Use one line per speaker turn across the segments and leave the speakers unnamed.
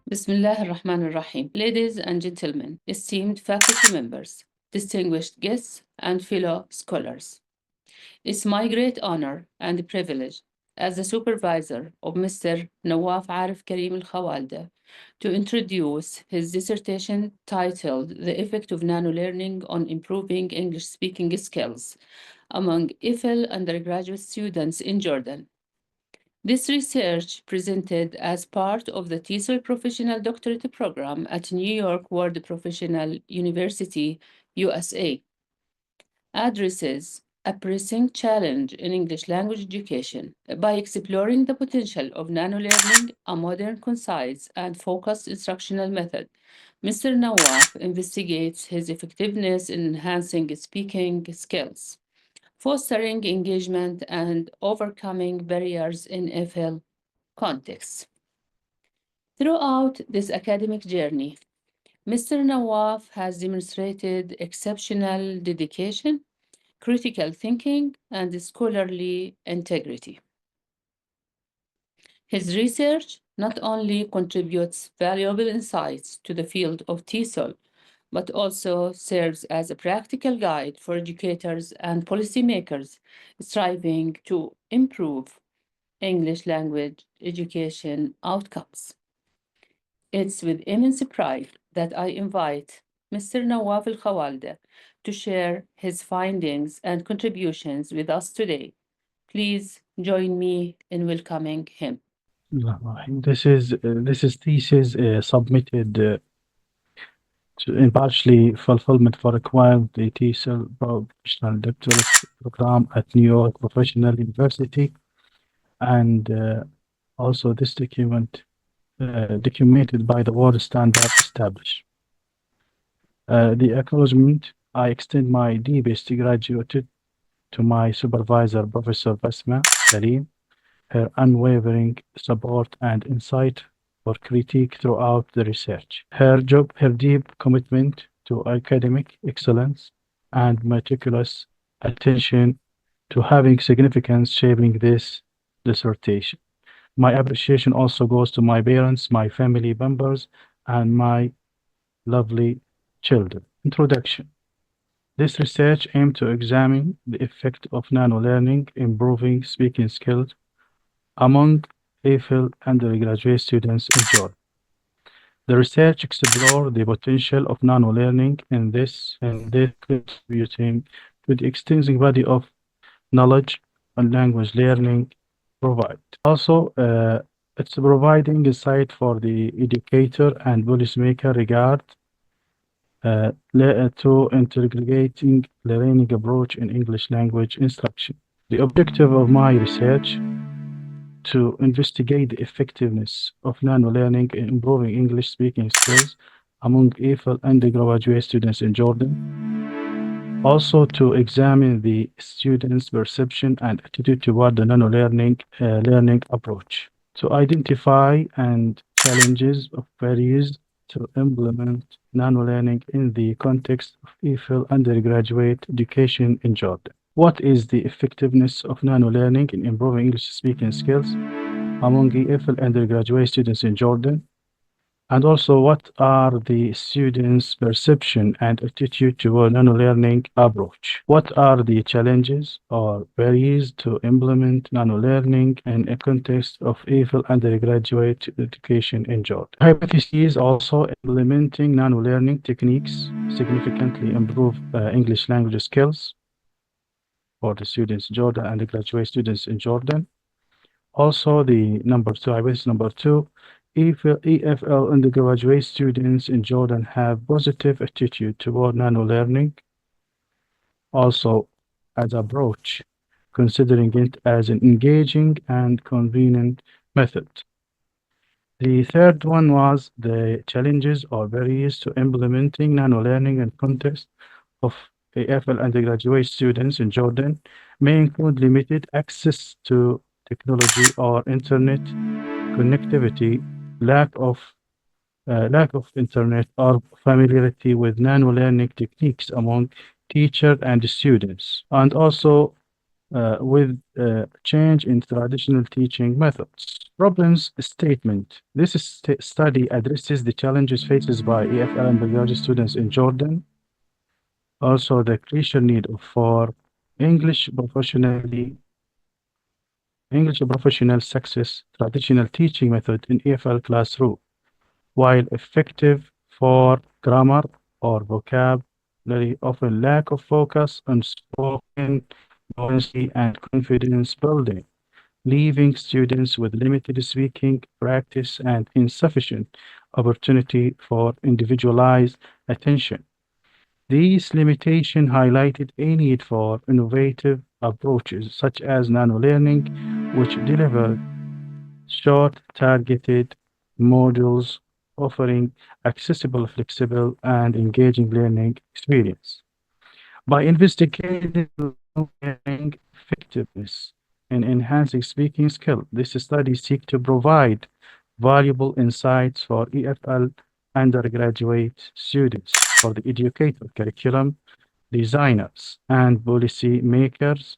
Bismillah ar-Rahman ar-Rahim. Ladies and gentlemen, esteemed faculty members, distinguished guests, and fellow scholars. It's my great honor and privilege as the supervisor of Mr. Nawaf Arif Karim al-Khawaldeh to introduce his dissertation titled The Effect of Nano-Learning on Improving English-Speaking Skills among EFL undergraduate students in Jordan. This research, presented as part of the TESOL Professional Doctorate Program at New York World Professional University, USA, addresses a pressing challenge in English language education by exploring the potential of nano-learning, a modern, concise, and focused instructional method. Mr. Nawaf investigates his effectiveness in enhancing speaking skills, fostering engagement, and overcoming barriers in FL contexts. Throughout this academic journey, Mr. Nawaf has demonstrated exceptional dedication, critical thinking, and scholarly integrity. His research not only contributes valuable insights to the field of TESOL, but also serves as a practical guide for educators and policymakers striving to improve English language education outcomes. It's with immense pride that I invite Mr. Nawaf Al Khawaldeh to share his findings and contributions with us today. Please join me in welcoming him.
This is thesis submitted in partially fulfillment for acquiring the TESOL professional doctorate program at New York Professional University, and also this document documented by the world standard established. The acknowledgement I extend my deepest gratitude to my supervisor, Professor Basma Salim, her unwavering support and insight for critique throughout the research. Her deep commitment to academic excellence and meticulous attention to having significance shaping this dissertation. My appreciation also goes to my parents, my family members, and my lovely children. Introduction. This research aimed to examine the effect of nano-learning improving speaking skills among AFL undergraduate students in Jordan. The research explored the potential of nano-learning in this contributing to the extensive body of knowledge and language learning provide. Also, it's providing insight for the educator and policymaker regard to integrating learning approach in English language instruction. The objective of my research to investigate the effectiveness of nano-learning in improving English speaking skills among EFL undergraduate students in Jordan. Also to examine the students' perception and attitude toward the nano-learning learning approach. To identify and challenges of barriers to implement nano-learning in the context of EFL undergraduate education in Jordan. What is the effectiveness of nano-learning in improving English speaking skills among EFL undergraduate students in Jordan? And also, what are the students' perception and attitude toward nano-learning approach? What are the challenges or barriers to implement nano-learning in a context of EFL undergraduate education in Jordan? Hypotheses also implementing nano-learning techniques significantly improve English language skills for the students in Jordan and the graduate students in Jordan. Also, the number two, hypothesis number two, EFL undergraduate students in Jordan have positive attitude toward nano-learning, also as approach, considering it as an engaging and convenient method. The third one was the challenges or barriers to implementing nano-learning in context of EFL undergraduate students in Jordan may include limited access to technology or internet connectivity, lack of internet or familiarity with nano-learning techniques among teachers and students, and also with change in traditional teaching methods. Problems statement. This study addresses the challenges faced by EFL undergraduate students in Jordan. Also, the crucial need for English professional success traditional teaching method in EFL classroom, while effective for grammar or vocabulary, often lack of focus on spoken fluency and confidence building, leaving students with limited speaking practice and insufficient opportunity for individualized attention. These limitations highlighted a need for innovative approaches such as nano-learning, which deliver short, targeted modules offering accessible, flexible, and engaging learning experience. By investigating learning effectiveness and enhancing speaking skill, this study seeks to provide valuable insights for EFL undergraduate students, for the educator, curriculum designers, and policy makers,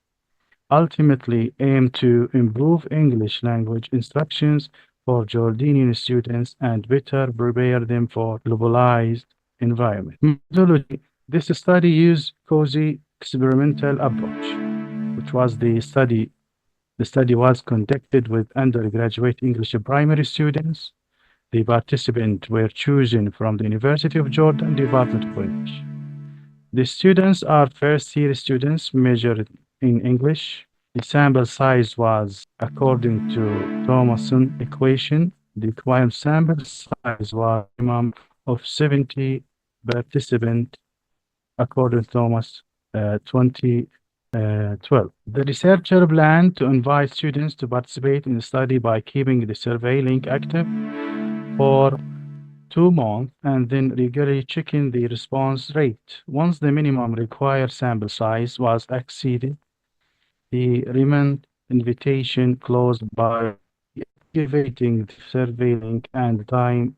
ultimately aim to improve English language instructions for Jordanian students and better prepare them for globalized environment. Methodology. This study used cozy experimental approach, which was the study. The study was conducted with undergraduate English primary students. The participants were chosen from the University of Jordan Department of English. The students are first-year students measured in English. The sample size was according to Thomason equation. The required sample size was a minimum of 70 participants according to Thomas 2012. The researcher planned to invite students to participate in the study by keeping the survey link active for 2 months and then regularly checking the response rate. Once the minimum required sample size was exceeded, the remand invitation closed by activating the survey link and time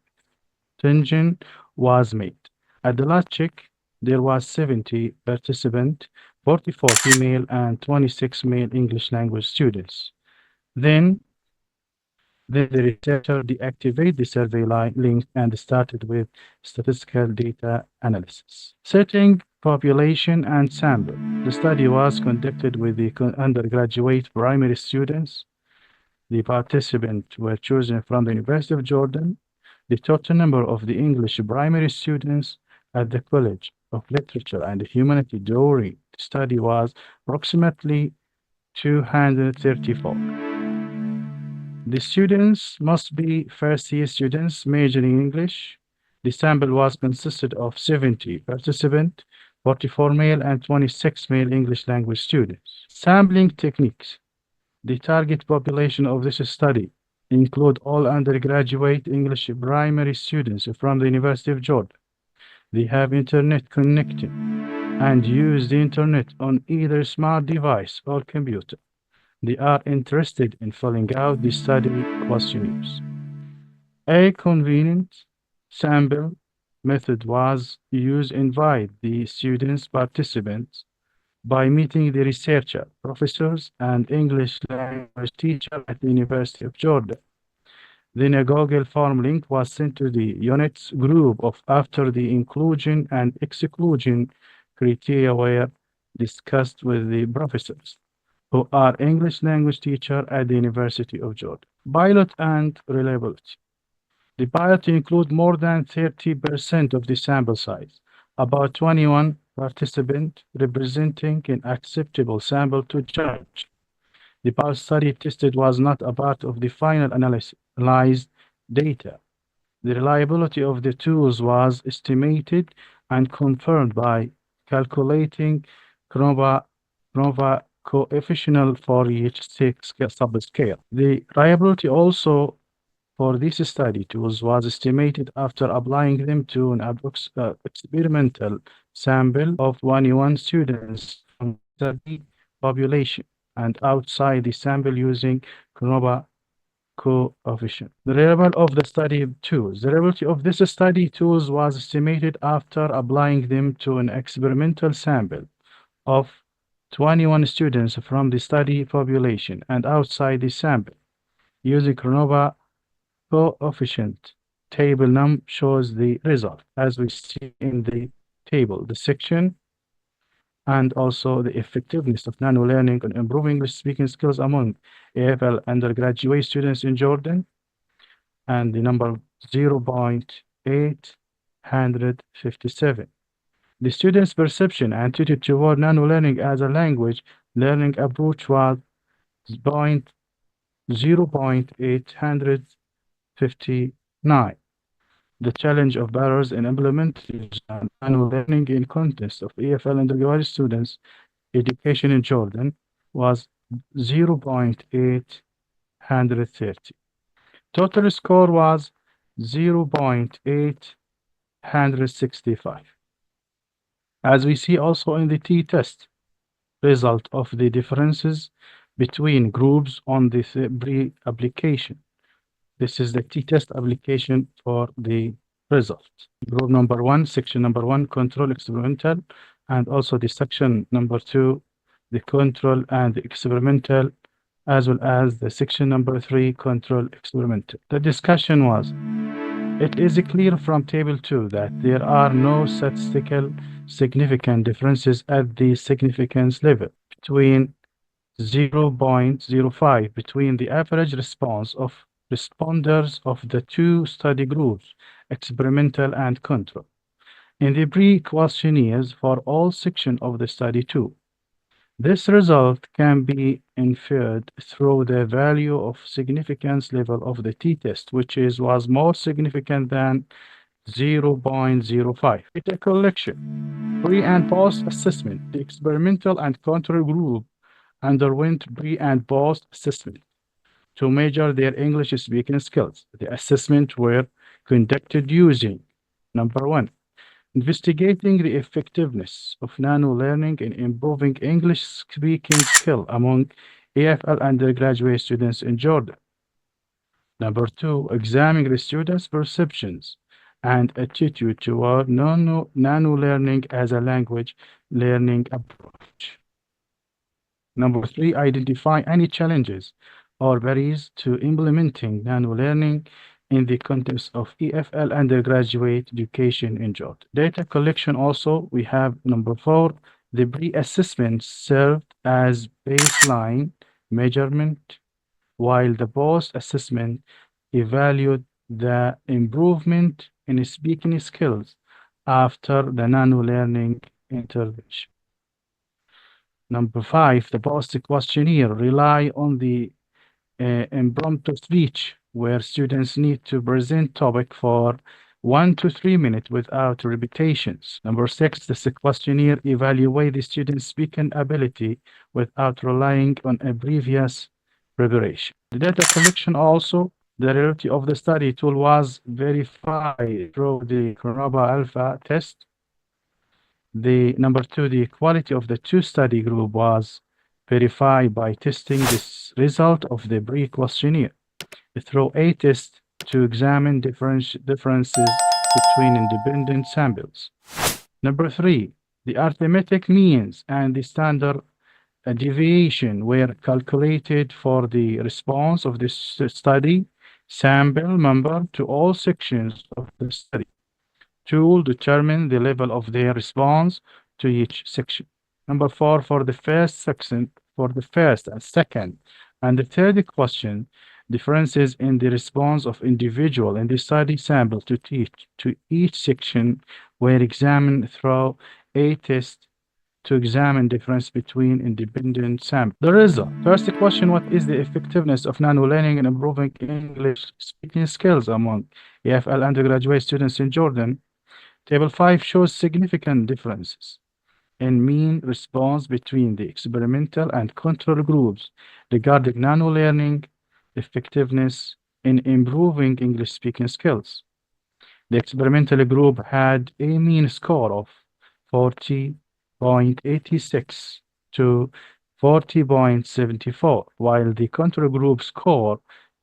extension was made. At the last check, there was 70 participants, 44 female and 26 male English language students. Then the researcher deactivated the survey link and started with statistical data analysis. Setting population and sample. The study was conducted with the undergraduate primary students. The participants were chosen from the University of Jordan. The total number of the English primary students at the College of Literature and Humanity during the study was approximately 234. The students must be first-year students majoring in English. The sample was consisted of 70 participants, 44 male and 26 male English language students. Sampling techniques. The target population of this study include all undergraduate English primary students from the University of Jordan. They have internet connected and use the internet on either smart device or computer. They are interested in filling out the study questionnaires. A convenient sample method was used to invite the students participants by meeting the researcher, professors, and English language teacher at the University of Jordan. Then a Google form link was sent to the units group after the inclusion and exclusion criteria were discussed with the professors, who are English language teacher at the University of Jordan. Pilot and reliability. The pilot include more than 30% of the sample size, about 21 participants representing an acceptable sample to judge. The pilot study tested was not a part of the final analyzed data. The reliability of the tools was estimated and confirmed by calculating CROVA coefficient for each subscale. The reliability also for this study tools was estimated after applying them to an experimental sample of 21 students from the population and outside the sample using CROVA coefficient. The reliability of the study tools. The reliability of this study tools was estimated after applying them to an experimental sample of 21 students from the study population and outside the sample. Using Cronova coefficient table num shows the result as we see in the table, the section and also the effectiveness of nano-learning on improving English speaking skills among AFL undergraduate students in Jordan, and the number 0.857. The students' perception and attitude toward nano-learning as a language learning approach was 0.859. The challenge of barriers in implementing nano-learning in context of EFL undergraduate students' education in Jordan was 0.830. Total score was 0.865. As we see also in the t-test, result of the differences between groups on the pre-application. This is the t-test application for the result. Group number 1, section number 1, control experimental, and also the section number 2, the control and the experimental, as well as the section number 3, control experimental. The discussion was, it is clear from table 2 that there are no statistical significant differences at the significance level between 0.05 between the average response of responders of the two study groups, experimental and control, in the pre-questionnaires for all sections of the study 2. This result can be inferred through the value of significance level of the t-test, which was more significant than 0.05. Data collection, pre and post assessment. The experimental and control group underwent pre and post assessment to measure their English speaking skills. The assessment were conducted using number 1, investigating the effectiveness of nano-learning in improving English speaking skill among AFL undergraduate students in Jordan. Number 2, examining the students' perceptions and attitude toward nano-learning as a language learning approach. Number 3, identify any challenges or barriers to implementing nano-learning in the context of EFL undergraduate education in Jordan. Data collection also, we have number 4, the pre-assessment served as baseline measurement, while the post-assessment evaluated the improvement in speaking skills after the nano-learning intervention. Number 5, the post-questionnaire rely on the impromptu speech, where students need to present topic for 1 to 3 minutes without repetitions. Number 6, the questionnaire evaluate the student's speaking ability without relying on a previous preparation. The data collection also, the reality of the study tool was verified through the Cronova Alpha test. The number 2, the quality of the two study group was verified by testing this result of the pre-questionnaire through a test to examine differences between independent samples. Number 3, the arithmetic means and the standard deviation were calculated for the response of this study sample member to all sections of the study. Tool determine the level of their response to each section. Number 4, for the first section, for the first and second and the third question, differences in the response of individual in the study sample to each section were examined through a test to examine difference between independent samples. The result. First question, what is the effectiveness of nano-learning in improving English speaking skills among EFL undergraduate students in Jordan? Table 5 shows significant differences in mean response between the experimental and control groups regarding nano-learning effectiveness in improving English speaking skills. The experimental group had a mean score of 40.86 to 40.74, while the control group score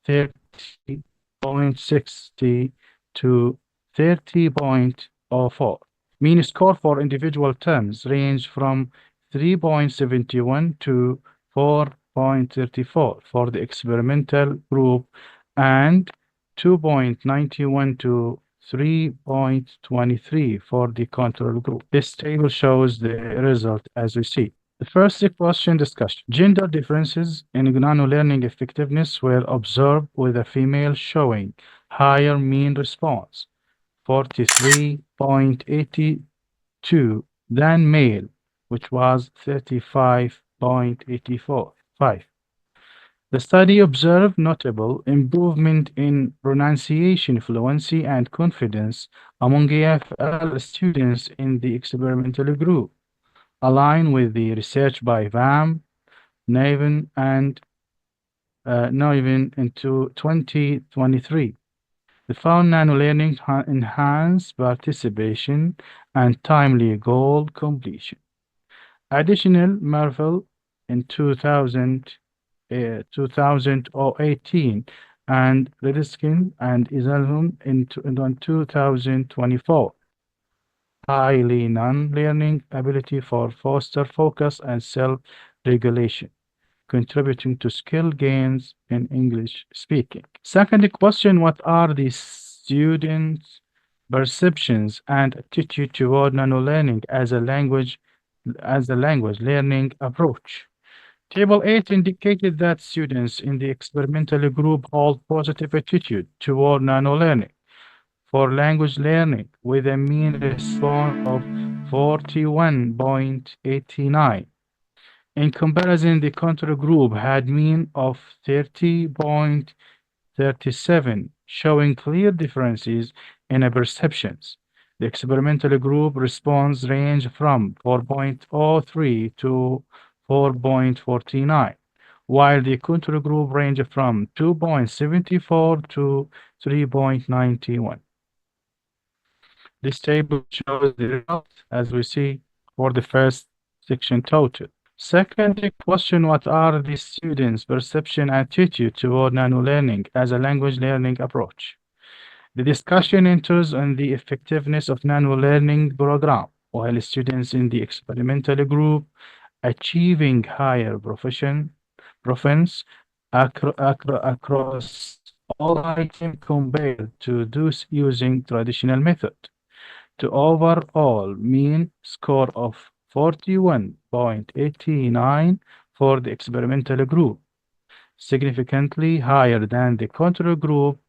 30.60 to 30.04. Mean score for individual terms range from 3.71 to 4.34 for the experimental group and 2.91 to 3.23 for the control group. This table shows the result as we see. The first question discussion. Gender differences in nano-learning effectiveness were observed with a female showing higher mean response, 43.82, than male, which was 35.85. The study observed notable improvement in pronunciation fluency and confidence among EFL students in the experimental group, aligned with the research by VAM, Naven, and Naven into 2023. They found nano-learning enhanced participation and timely goal completion. Additional Marvel in 2018 and Rediskin and Isalhun in 2024. Highly non-learning ability for foster focus and self-regulation, contributing to skill gains in English speaking. Second question, what are the students' perceptions and attitude toward nano-learning as a language learning approach? Table 8 indicated that students in the experimental group hold positive attitude toward nano-learning for language learning with a mean response of 41.89. In comparison, the control group had mean of 30.37, showing clear differences in perceptions. The experimental group response range from 4.03 to 4.49, while the control group range from 2.74 to 3.91. This table shows the results as we see for the first section total. Second question, what are the students' perception and attitude toward nano-learning as a language learning approach? The discussion enters on the effectiveness of nano-learning program, while students in the experimental group achieving higher proficiency across all items compared to those using traditional method, to overall mean score of 41.89 for the experimental group, significantly higher than the control groups,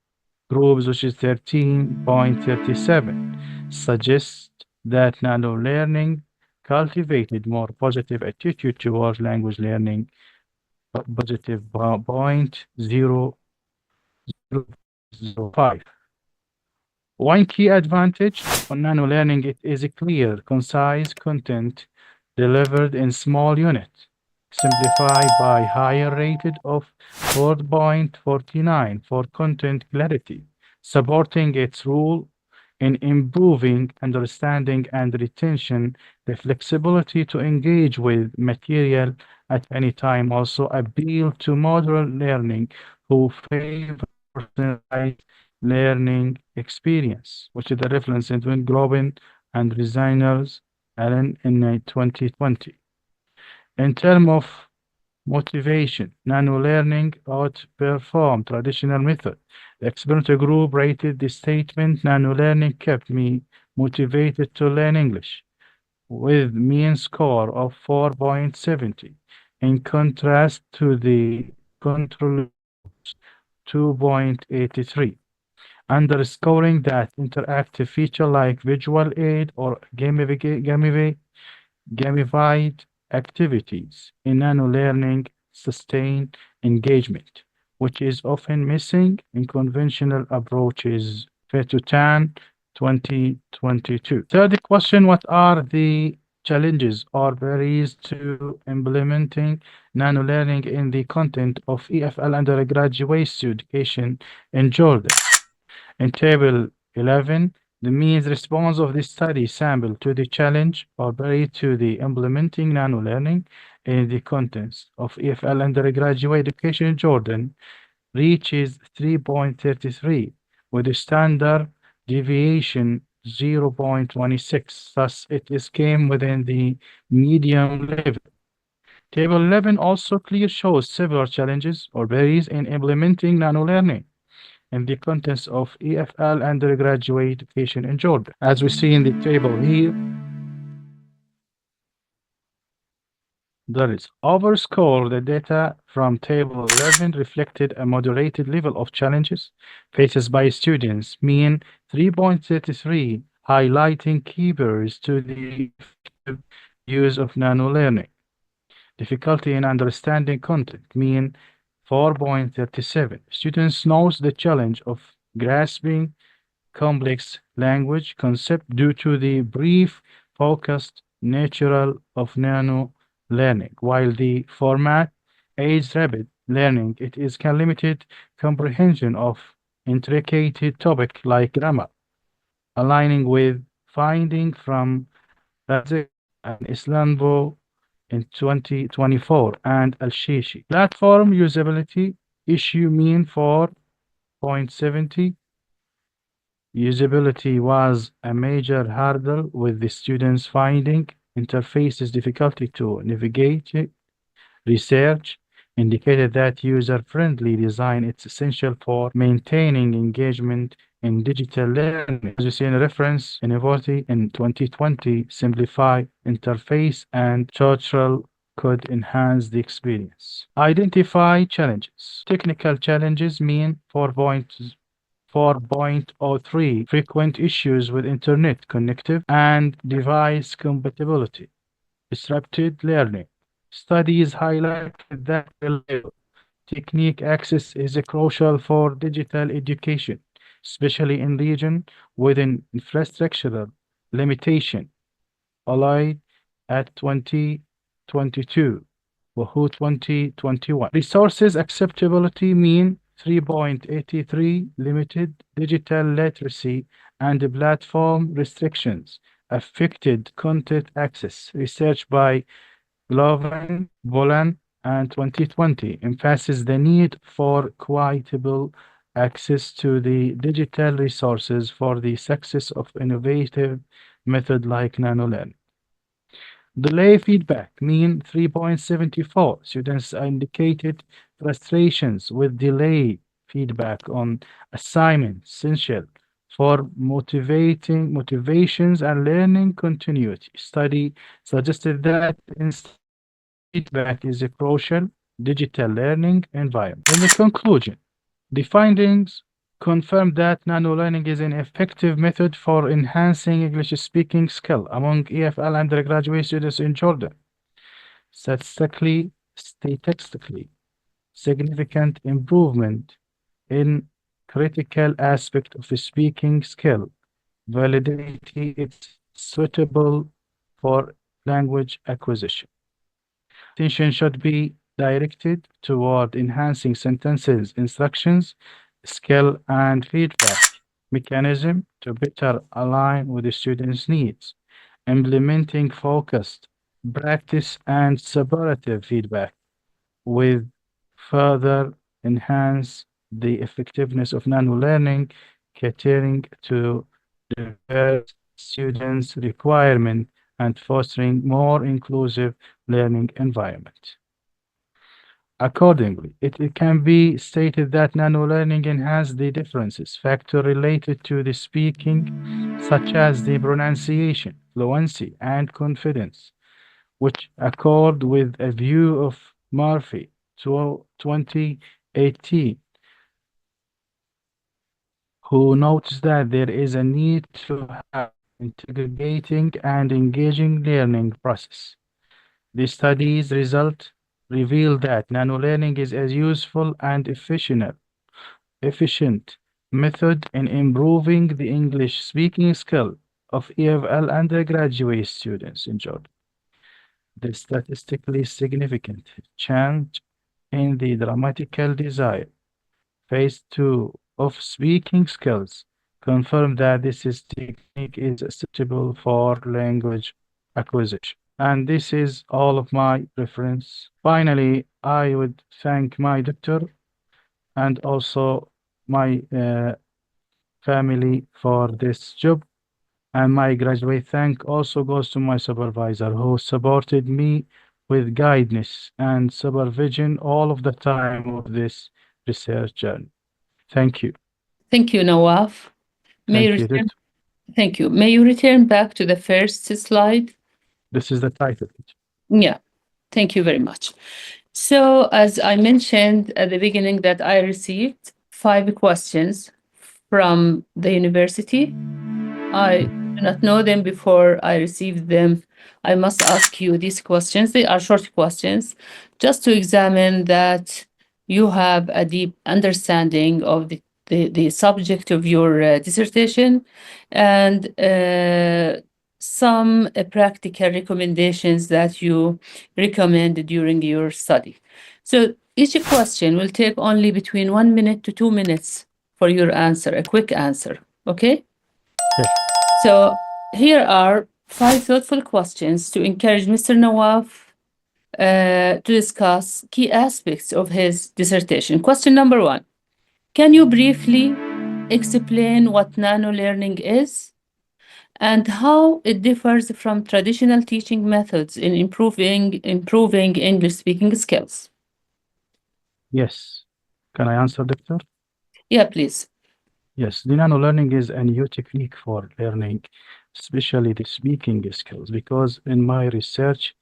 which is 13.37, suggests that nano-learning cultivated more positive attitude towards language learning, positive 0.005. One key advantage on nano-learning, it is a clear, concise content delivered in small units, simplified by higher rated of 4.49 for content clarity, supporting its role in improving understanding and retention, the flexibility to engage with material at any time also appeal to modern learning who favor personalized learning experience, which is the reference between Globin and designers Allen in 2020. In terms of motivation, nano-learning outperformed traditional method. The experimental group rated the statement, nano-learning kept me motivated to learn English, with mean score of 4.70, in contrast to the control 2.83. Underscoring that interactive feature like visual aid or gamified activities in nano-learning sustain engagement, which is often missing in conventional approaches. Fetutan 2022. Third question, what are the challenges or barriers to implementing nano-learning in the content of EFL undergraduate education in Jordan? In Table 11, the means response of the study sample to the challenge or barrier to the implementing nano-learning in the contents of EFL undergraduate education in Jordan reaches 3.33 with a standard deviation 0.26. Thus, it is came within the medium level. Table 11 also clearly shows several challenges or barriers in implementing nano-learning in the context of EFL undergraduate education in Jordan. As we see in the table here, there is overscore. The data from table 11 reflected a moderated level of challenges faced by students, mean 3.33, highlighting key barriers to the effective use of nano-learning. Difficulty in understanding content, mean 4.37. Students knows the challenge of grasping complex language concept due to the brief, focused nature of nano learning. While the format aids rapid learning, it is can limited comprehension of intricate topic like grammar, aligning with finding from Razik and Islambo in 2024 and Al-Shishi. Platform usability issue mean 4.70. Usability was a major hurdle with the students finding interfaces difficulty to navigate. Research indicated that user-friendly design is essential for maintaining engagement in digital learning. As you see in a reference, University in 2020 simplify interface and tutorial could enhance the experience. Identify challenges. Technical challenges mean 4.03 frequent issues with internet connectivity and device compatibility. Disrupted learning. Studies highlighted that reliable technique access is crucial for digital education, especially in regions with an infrastructural limitation. Allied at 2022, WHU 2021. Resources acceptability mean 3.83, limited digital literacy and platform restrictions affected content access. Research by Glovin, Bolan, and 2020 emphasizes the need for equitable access to the digital resources for the success of innovative method like nanolearning. Delay feedback mean 3.74. Students indicated frustrations with delay feedback on assignments essential for motivations and learning continuity. Study suggested that instant feedback is a crucial digital learning environment. In the conclusion, the findings confirm that nano-learning is an effective method for enhancing English-speaking skill among EFL undergraduate students in Jordan. Statistically, significant improvement in critical aspect of speaking skill, validity it's suitable for language acquisition. Attention should be directed toward enhancing sentences, instructions, skill, and feedback mechanism to better align with the students' needs, implementing focused practice and supportive feedback with further enhance the effectiveness of nano-learning, catering to diverse students' requirement and fostering more inclusive learning environment. Accordingly, it can be stated that nano-learning enhances the differences factor related to the speaking, such as the pronunciation, fluency, and confidence, which accord with a view of Murphy 2018, who notes that there is a need to have integrating and engaging learning process. The study's result reveal that nano-learning is a useful and efficient method in improving the English speaking skill of EFL undergraduate students in Jordan. The statistically significant change in the dramatical desire phase 2 of speaking skills confirm that technique is suitable for language acquisition. And this is all of my reference. Finally, I would thank my doctor and also my family for this job. And my graduate thank also goes to my supervisor who supported me with guidance and supervision all of the time of this research journey. Thank you.
Thank you, Nawaf.
Thank you.
Thank you. May you return back to the first slide?
This is the title.
Yeah, thank you very much. So, as I mentioned at the beginning, that I received 5 questions from the university. I do not know them before I received them. I must ask you these questions. They are short questions, just to examine that you have a deep understanding of the subject of your dissertation and some practical recommendations that you recommend during your study. So each question will take only between 1 minute to 2 minutes for your answer, a quick answer. Okay?
Yes.
So here are 5 thoughtful questions to encourage Mr. Nawaf to discuss key aspects of his dissertation. Question number 1. Can you briefly explain what nano learning is and how it differs from traditional teaching methods in improving English speaking skills?
Yes. Can I answer, Doctor?
Yeah, please.
Yes, the nano learning is a new technique for learning, especially the speaking skills, because in my research,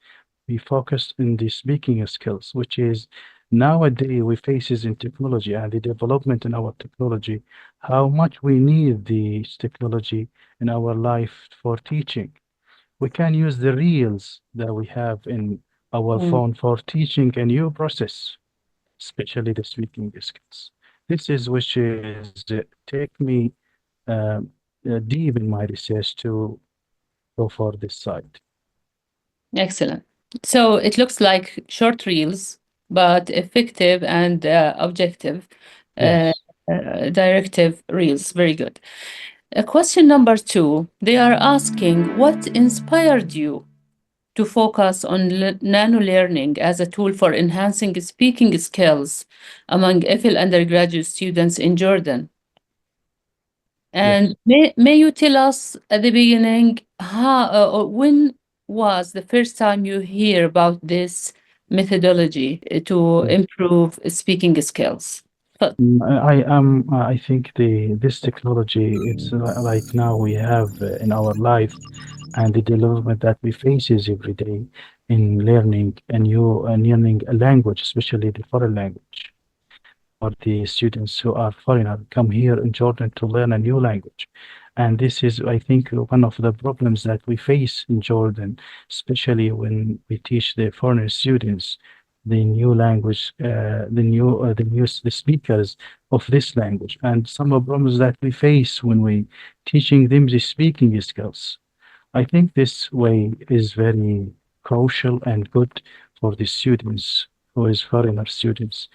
we focused on the speaking skills, which is nowadays we faces in technology and the development in our technology, how much we need this technology in our life for teaching. We can use the reels that we have in our phone for teaching a new process, especially the speaking skills. This is which is take me deep in my research to go for this side.
Excellent. So it looks like short reels, but effective and objective,
Yes.
directive reels. Very good. Question number 2, they are asking what inspired you to focus on nano learning as a tool for enhancing speaking skills among EFL undergraduate students in Jordan? And may you tell us at the beginning how when was the first time you hear about this methodology to improve speaking skills?
I think this technology it's right now we have in our life and the development that we faces every day in learning learning a language, especially the foreign language. Or the students who are foreigner come here in Jordan to learn a new language. And this is, I think, one of the problems that we face in Jordan, especially when we teach the foreign students the new language, the speakers of this language, and some of the problems that we face when we teaching them the speaking skills. I think this way is very crucial and good for the students who is foreigner students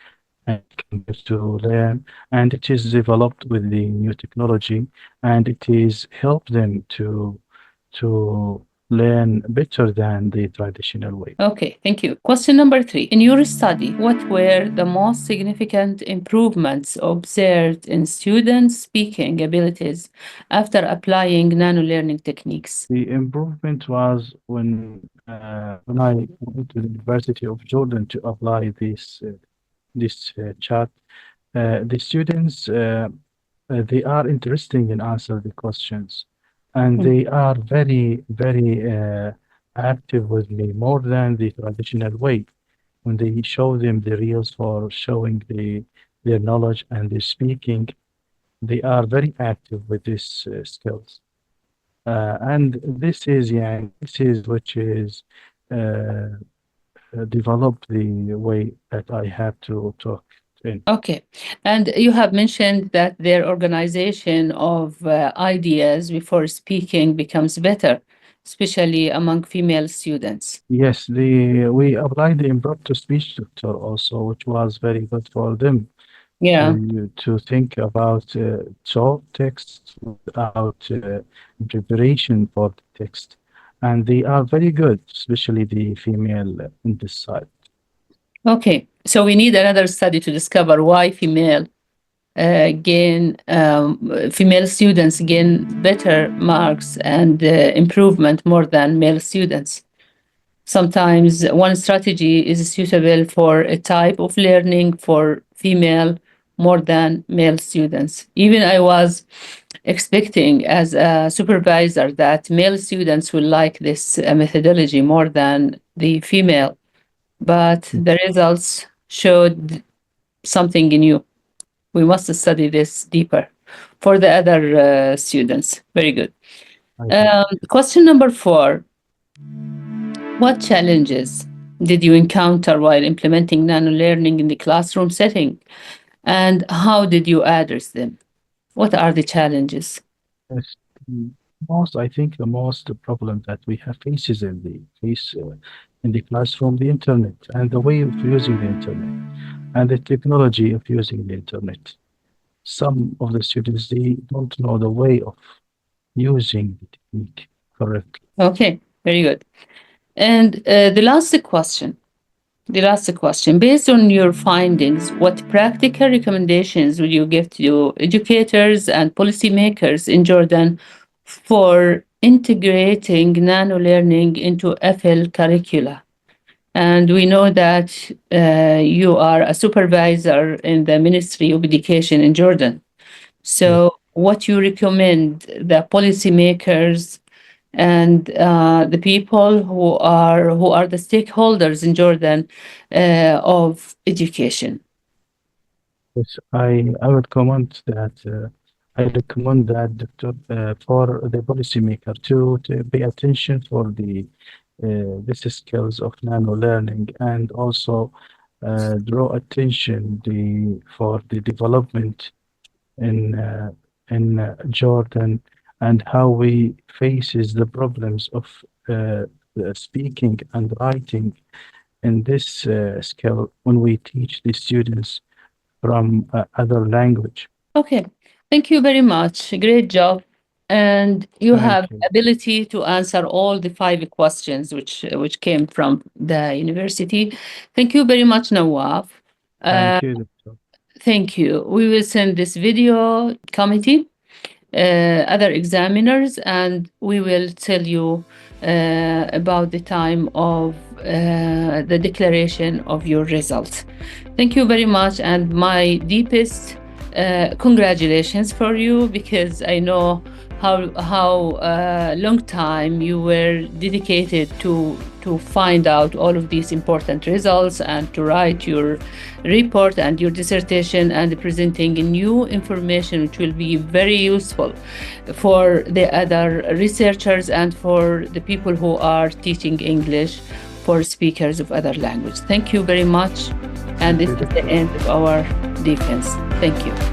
and come here to learn, and it is developed with the new technology, and it is help them to learn better than the traditional way.
Okay, thank you. Question number 3. In your study, what were the most significant improvements observed in students' speaking abilities after applying nano learning techniques?
The improvement was when I went to the University of Jordan to apply this chat. The students they are interesting in answer the questions, and they are very active with me more than the traditional way. When they show them the reels for showing their knowledge and their speaking, they are very active with these skills. And this is which is developed the way that I have to talk in.
Okay. And you have mentioned that their organization of ideas before speaking becomes better, especially among female students.
Yes, we applied the impromptu speech tutor also, which was very good for them
Yeah.
to think about short text without preparation for the text. And they are very good, especially the female in this side.
Okay. So we need another study to discover why female female students gain better marks and improvement more than male students. Sometimes one strategy is suitable for a type of learning for female more than male students. Even I was expecting as a supervisor that male students will like this methodology more than the female, but the results showed something new. We must study this deeper for the other students. Very good. Question number 4. What challenges did you encounter while implementing nano-learning in the classroom setting, and how did you address them? What are the challenges?
Yes, I think the most problem that we have faces in the classroom, the internet and the way of using the internet and the technology of using the internet. Some of the students, they don't know the way of using the technique correctly.
Okay, very good. And the last question, based on your findings, what practical recommendations would you give to educators and policymakers in Jordan for integrating nano-learning into FL curricula? And we know that you are a supervisor in the Ministry of Education in Jordan. So what you recommend the policymakers and the people who are the stakeholders in Jordan of education?
Yes, I would comment that I recommend that for the policymaker to pay attention for these skills of nano learning and also draw attention for the development in Jordan and how we faces the problems of speaking and writing in this skill when we teach the students from other language.
Okay, thank you very much. Great job. And you
Thank
have
you.
ability to answer all the 5 questions which came from the university. Thank you very much, Nawaf.
Thank you, Doctor.
Thank you. We will send this video committee, other examiners, and we will tell you about the time of the declaration of your results. Thank you very much, and my deepest congratulations for you, because I know how long time you were dedicated to find out all of these important results and to write your report and your dissertation and presenting new information which will be very useful for the other researchers and for the people who are teaching English for speakers of other language. Thank you very much. And this is the end of our defense. Thank you.